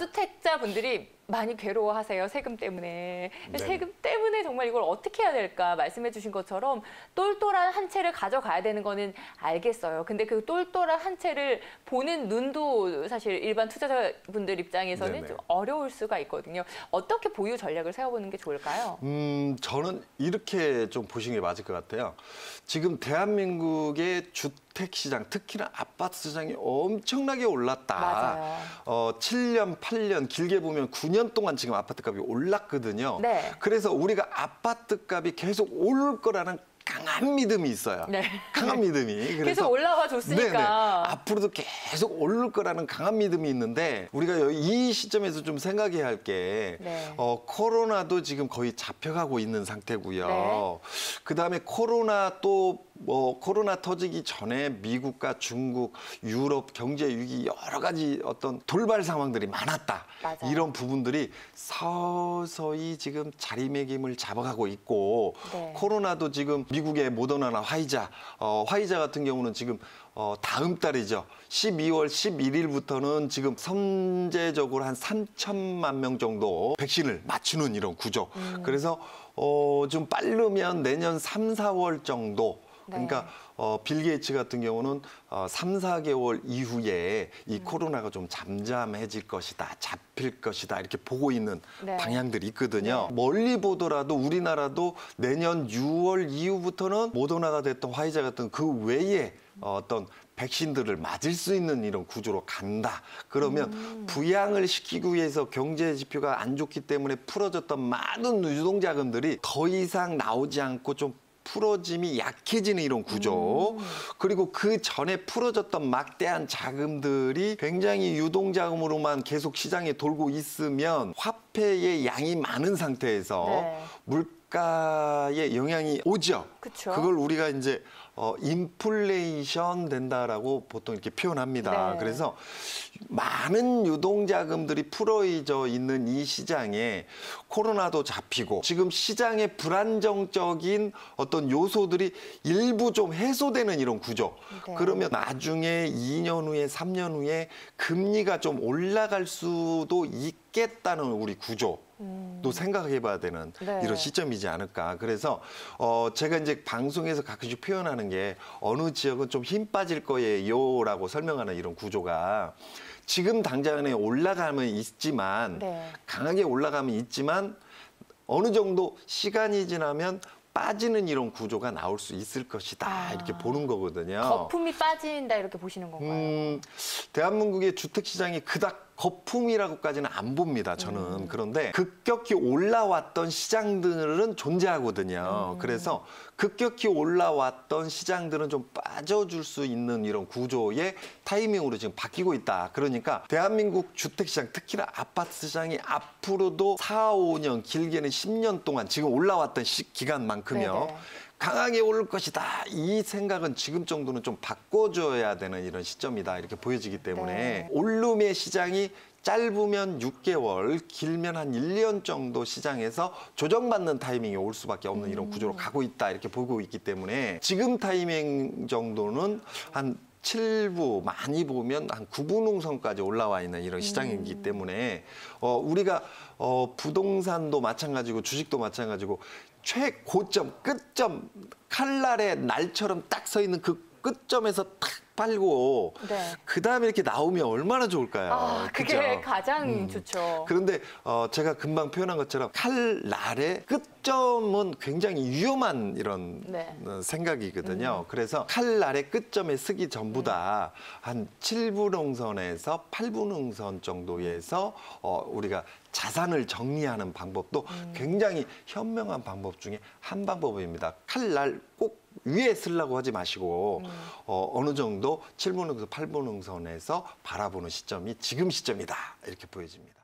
다주택자분들이 많이 괴로워하세요. 세금 때문에. 네. 세금 때문에 정말 이걸 어떻게 해야 될까 말씀해 주신 것처럼 똘똘한 한 채를 가져가야 되는 거는 알겠어요. 근데 그 똘똘한 한 채를 보는 눈도 사실 일반 투자자분들 입장에서는 네네. 좀 어려울 수가 있거든요. 어떻게 보유 전략을 세워보는 게 좋을까요? 저는 이렇게 좀 보시는 게 맞을 것 같아요. 지금 대한민국의 주택 시장, 특히나 아파트 시장이 엄청나게 올랐다. 맞아요. 7년, 8년, 길게 보면 9년 동안 지금 아파트 값이 올랐거든요. 네. 그래서 우리가 아파트 값이 계속 오를 거라는 강한 믿음이 있어요. 네. 강한 믿음이. 계속 올라와 줬으니까. 네네. 앞으로도 계속 오를 거라는 강한 믿음이 있는데 우리가 이 시점에서 좀 생각해야 할 게 네. 코로나도 지금 거의 잡혀가고 있는 상태고요. 네. 그다음에 코로나 또 코로나 터지기 전에 미국과 중국, 유럽 경제 위기 여러 가지 어떤 돌발 상황들이 많았다. 맞아요. 이런 부분들이 서서히 지금 자리매김을 잡아가고 있고 네. 코로나도 지금 미국의 모더나나 화이자 같은 경우는 지금 다음 달이죠. 12월 11일부터는 지금 선제적으로 한 3천만 명 정도 백신을 맞추는 이런 구조. 그래서 좀 빠르면 내년 3, 4월 정도. 그러니까 빌 게이츠 같은 경우는 3, 4개월 이후에 이 코로나가 좀 잠잠해질 것이다, 잡힐 것이다 이렇게 보고 있는 네. 방향들이 있거든요. 네. 멀리 보더라도 우리나라도 내년 6월 이후부터는 모더나가 됐던 화이자 같은 그 외에 어떤 백신들을 맞을 수 있는 이런 구조로 간다. 그러면 부양을 시키기 위해서 경제 지표가 안 좋기 때문에 풀어졌던 많은 유동자금들이 더 이상 나오지 않고 좀 풀어짐이 약해지는 이런 구조. 그리고 그 전에 풀어졌던 막대한 자금들이 굉장히 유동자금으로만 계속 시장에 돌고 있으면 화폐의 양이 많은 상태에서 네. 물가에 영향이 오죠. 그쵸. 그걸 우리가 이제 인플레이션 된다라고 보통 이렇게 표현합니다. 네. 그래서 많은 유동자금들이 풀어져 있는 이 시장에 코로나도 잡히고 지금 시장의 불안정적인 어떤 요소들이 일부 좀 해소되는 이런 구조. 네. 그러면 나중에 2년 후에 3년 후에 금리가 좀 올라갈 수도 있겠다는 우리 구조. 또 생각해봐야 되는 네. 이런 시점이지 않을까. 그래서 제가 이제 방송에서 가끔씩 표현하는 게 어느 지역은 좀 힘 빠질 거예요라고 설명하는 이런 구조가 지금 당장에 올라가면 있지만 네. 강하게 올라가면 있지만 어느 정도 시간이 지나면 빠지는 이런 구조가 나올 수 있을 것이다. 이렇게 보는 거거든요. 거품이 빠진다 이렇게 보시는 건가요? 대한민국의 주택 시장이 그닥 거품이라고까지는 안 봅니다, 저는. 그런데 급격히 올라왔던 시장들은 존재하거든요. 그래서 급격히 올라왔던 시장들은 좀 빠져줄 수 있는 이런 구조의 타이밍으로 지금 바뀌고 있다. 그러니까 대한민국 주택 시장, 특히나 아파트 시장이 앞으로도 4, 5년, 길게는 10년 동안 지금 올라왔던 기간만큼요. 네네. 강하게 오를 것이다. 이 생각은 지금 정도는 좀 바꿔줘야 되는 이런 시점이다. 이렇게 보여지기 때문에 네. 올름의 시장이 짧으면 6개월, 길면 한 1년 정도 시장에서 조정받는 타이밍이 올 수밖에 없는 이런 구조로 가고 있다. 이렇게 보고 있기 때문에 지금 타이밍 정도는 한 7부, 많이 보면 한 9부 능선까지 올라와 있는 이런 시장이기 때문에 우리가 부동산도 마찬가지고 주식도 마찬가지고 최고점, 끝점, 칼날의 날처럼 딱 서 있는 그 끝점에서 탁 팔고 네. 그다음에 이렇게 나오면 얼마나 좋을까요? 그게 그죠? 가장 좋죠. 그런데 제가 금방 표현한 것처럼 칼날의 끝점은 굉장히 위험한 이런 네. 생각이거든요. 그래서 칼날의 끝점에 서기 전보다 한 7부 능선에서 8부 능선 정도에서 우리가 자산을 정리하는 방법도 굉장히 현명한 방법 중에 한 방법입니다. 칼날 꼭 위에 쓰려고 하지 마시고 어느 정도 7부 능선, 8부 능선에서 바라보는 시점이 지금 시점이다. 이렇게 보여집니다.